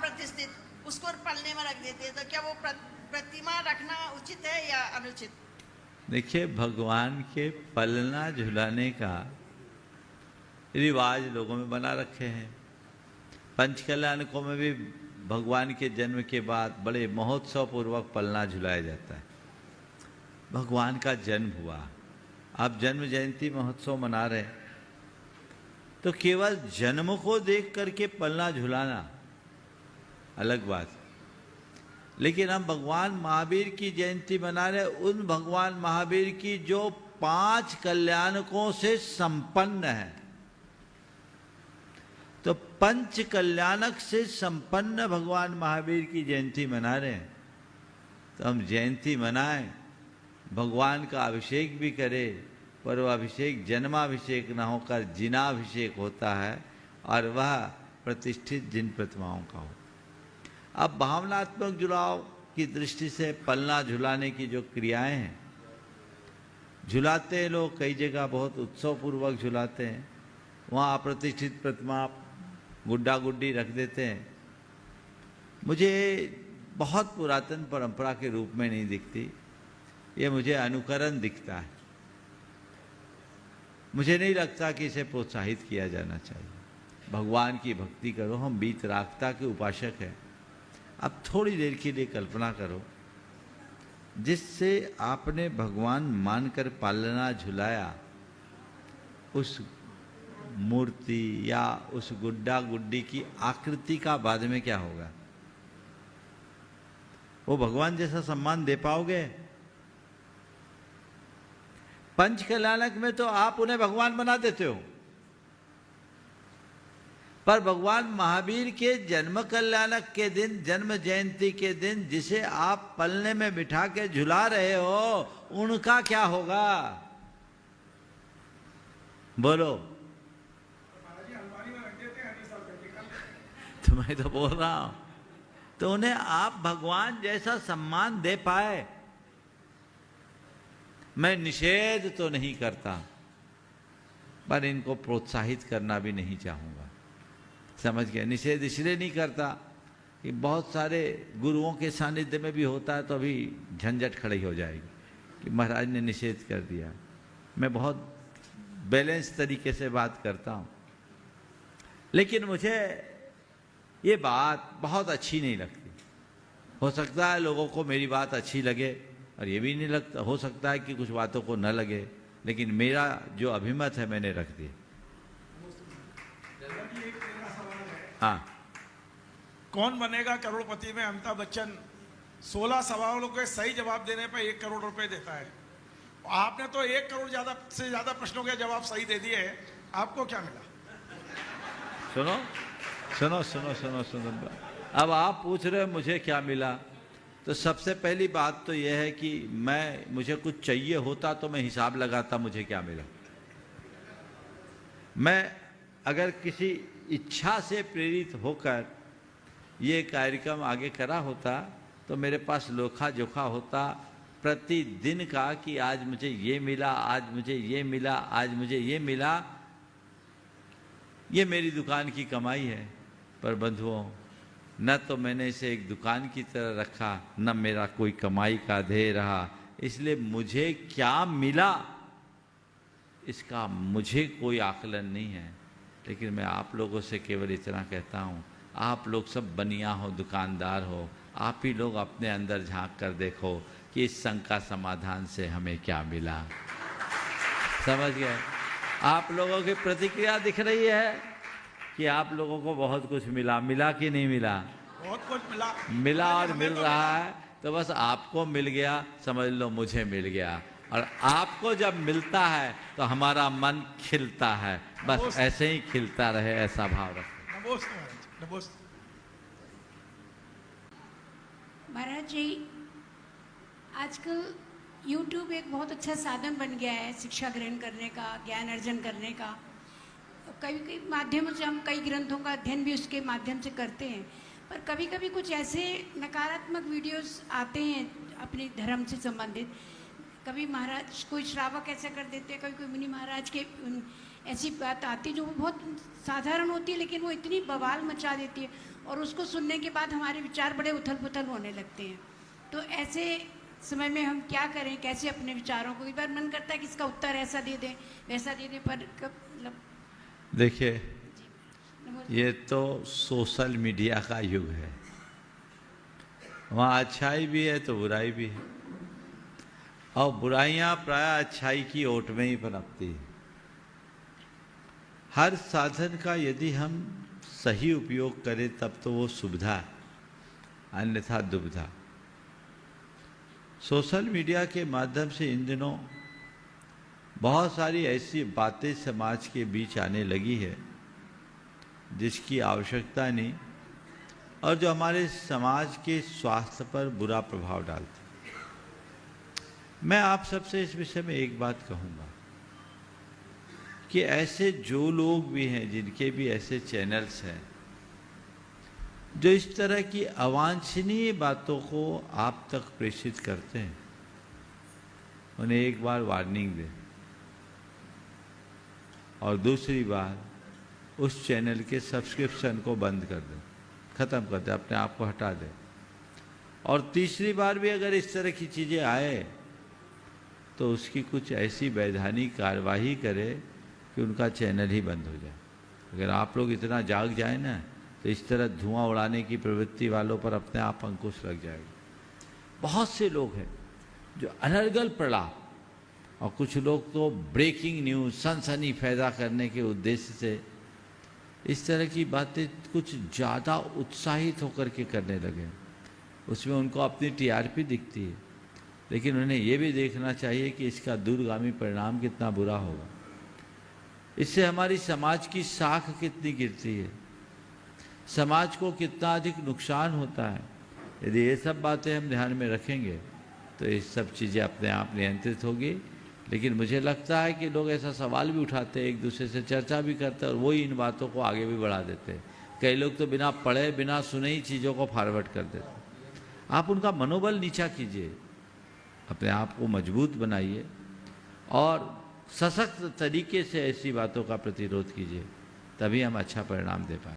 अप्रतिष्ठित, उसको पलने में रख देते हैं, तो क्या वो प्रतिमा रखना उचित है या अनुचित? देखिए, भगवान के पलना झुलाने का रिवाज लोगों में बना रखे हैं। पंचकल्याणकों में भी भगवान के जन्म के बाद बड़े महोत्सव पूर्वक पलना झुलाया जाता है। भगवान का जन्म हुआ, आप जन्म जयंती महोत्सव मना रहे हैं, तो केवल जन्म को देख करके पलना झुलाना अलग बात, लेकिन हम भगवान महावीर की जयंती मना रहे, उन भगवान महावीर की जो 5 कल्याणकों से संपन्न है। तो पंच कल्याणक से संपन्न भगवान महावीर की जयंती मना रहे हैं, तो हम जयंती मनाएं, भगवान का अभिषेक भी करें, पर वह अभिषेक जन्माभिषेक न होकर जिनाभिषेक होता है, और वह प्रतिष्ठित जिन प्रतिमाओं का हो। अब भावनात्मक जुड़ाव की दृष्टि से पलना झुलाने की जो क्रियाएं हैं, झुलाते हैं लोग, कई जगह बहुत उत्सवपूर्वक झुलाते हैं। वहाँ अप्रतिष्ठित प्रतिमा गुड्डा गुड्डी रख देते हैं। मुझे बहुत पुरातन परंपरा के रूप में नहीं दिखती, ये मुझे अनुकरण दिखता है। मुझे नहीं लगता कि इसे प्रोत्साहित किया जाना चाहिए। भगवान की भक्ति करो, हम वीतरागता के उपासक हैं। अब थोड़ी देर के लिए कल्पना करो, जिससे आपने भगवान मानकर पालना झुलाया, उस मूर्ति या उस गुड्डा गुड्डी की आकृति का बाद में क्या होगा? वो भगवान जैसा सम्मान दे पाओगे? पंच कल्याणक में तो आप उन्हें भगवान बना देते हो, पर भगवान महावीर के जन्म कल्याणक के दिन, जन्म जयंती के दिन, जिसे आप पलने में बिठा के झुला रहे हो, उनका क्या होगा? बोलो। तो मैं तो बोल रहा हूं, तो उन्हें आप भगवान जैसा सम्मान दे पाए। मैं निषेध तो नहीं करता, पर इनको प्रोत्साहित करना भी नहीं चाहूंगा। समझ गया? निषेध इसलिए नहीं करता कि बहुत सारे गुरुओं के सानिध्य में भी होता है तो अभी झंझट खड़ी हो जाएगी कि महाराज ने निषेध कर दिया। मैं बहुत बैलेंस तरीके से बात करता हूँ, लेकिन मुझे ये बात बहुत अच्छी नहीं लगती। हो सकता है लोगों को मेरी बात अच्छी लगे, और ये भी नहीं लगता, हो सकता है कि कुछ बातों को न लगे, लेकिन मेरा जो अभिमत है मैंने रख दिया। हाँ, कौन बनेगा करोड़पति में अमिताभ बच्चन 16 सवालों के सही जवाब देने पर 1 करोड़ रुपए देता है। आपने तो 1 करोड़ से ज्यादा प्रश्नों के जवाब सही दे दिए, आपको क्या मिला? सुनो सुनो सुनो सुनो सुनो, अब आप पूछ रहे हो मुझे क्या मिला, तो सबसे पहली बात तो यह है कि मुझे कुछ चाहिए होता तो मैं हिसाब लगाता मुझे क्या मिला। मैं अगर किसी इच्छा से प्रेरित होकर ये कार्यक्रम आगे करा होता तो मेरे पास लोखा जोखा होता प्रतिदिन का कि आज मुझे ये मिला, आज मुझे ये मिला, आज मुझे ये मिला। ये मेरी दुकान की कमाई है, पर बंधुओं, न तो मैंने इसे एक दुकान की तरह रखा, न मेरा कोई कमाई का ध्येय रहा। इसलिए मुझे क्या मिला इसका मुझे कोई आकलन नहीं है। लेकिन मैं आप लोगों से केवल इतना कहता हूँ, आप लोग सब बनिया हो, दुकानदार हो, आप ही लोग अपने अंदर झांक कर देखो कि इस शंका समाधान से हमें क्या मिला। समझ गए? आप लोगों की प्रतिक्रिया दिख रही है कि आप लोगों को बहुत कुछ मिला। मिला कि नहीं मिला? बहुत कुछ मिला। मिला और मिल रहा है, तो बस आपको मिल गया, समझ लो मुझे मिल गया। और आपको जब मिलता है तो हमारा मन खिलता है, बस ऐसे ही खिलता रहे, ऐसा भाव रखें। नमस्ते महाराज जी, आजकल YouTube एक बहुत अच्छा साधन बन गया है शिक्षा ग्रहण करने का, ज्ञान अर्जन करने का। कई माध्यमों से हम कई ग्रंथों का अध्ययन भी उसके माध्यम से करते हैं, पर कभी कभी कुछ ऐसे नकारात्मक वीडियोस आते हैं अपने धर्म से संबंधित। कभी महाराज कोई श्रावक ऐसा कर देते हैं, कभी कोई मुनि महाराज के ऐसी बात आती है जो बहुत साधारण होती है, लेकिन वो इतनी बवाल मचा देती है। और उसको सुनने के बाद हमारे विचार बड़े उथल पुथल होने लगते हैं। तो ऐसे समय में हम क्या करें, कैसे अपने विचारों को, एक बार मन करता है कि इसका उत्तर ऐसा दे दें वैसा दे दें, पर मतलब देखिए, ये तो सोशल मीडिया का युग है, वहाँ अच्छाई भी है तो बुराई भी है, और बुराइयां प्राय अच्छाई की ओट में ही पनपती है। हर साधन का यदि हम सही उपयोग करें तब तो वो सुविधा है, अन्यथा दुविधा। सोशल मीडिया के माध्यम से इन दिनों बहुत सारी ऐसी बातें समाज के बीच आने लगी है जिसकी आवश्यकता नहीं, और जो हमारे समाज के स्वास्थ्य पर बुरा प्रभाव डालती है। मैं आप सबसे इस विषय में एक बात कहूँगा कि ऐसे जो लोग भी हैं, जिनके भी ऐसे चैनल्स हैं जो इस तरह की अवांछनीय बातों को आप तक प्रेषित करते हैं, उन्हें एक बार वार्निंग दें, और दूसरी बार उस चैनल के सब्सक्रिप्शन को बंद कर दें, ख़त्म कर दें, अपने आप को हटा दें। और तीसरी बार भी अगर इस तरह की चीज़ें आए तो उसकी कुछ ऐसी वैधानिक कार्यवाही करे कि उनका चैनल ही बंद हो जाए। अगर आप लोग इतना जाग जाए ना तो इस तरह धुआं उड़ाने की प्रवृत्ति वालों पर अपने आप अंकुश लग जाएगा। बहुत से लोग हैं जो अनर्गल प्रलाप, और कुछ लोग तो ब्रेकिंग न्यूज़, सनसनी पैदा करने के उद्देश्य से इस तरह की बातें कुछ ज़्यादा उत्साहित होकर के करने लगे। उसमें उनको अपनी टीआरपी दिखती है, लेकिन उन्हें ये भी देखना चाहिए कि इसका दूरगामी परिणाम कितना बुरा होगा। इससे हमारी समाज की साख कितनी गिरती है, समाज को कितना अधिक नुकसान होता है। यदि ये सब बातें हम ध्यान में रखेंगे तो ये सब चीज़ें अपने आप नियंत्रित होगी। लेकिन मुझे लगता है कि लोग ऐसा सवाल भी उठाते हैं, एक दूसरे से चर्चा भी करते हैं, और वही इन बातों को आगे भी बढ़ा देते हैं। कई लोग तो बिना पढ़े बिना सुने ही चीज़ों को फॉरवर्ड कर देते हैं। आप उनका मनोबल नीचा कीजिए, अपने आप को मजबूत बनाइए और सशक्त तरीके से ऐसी बातों का प्रतिरोध कीजिए, तभी हम अच्छा परिणाम दे पाएंगे।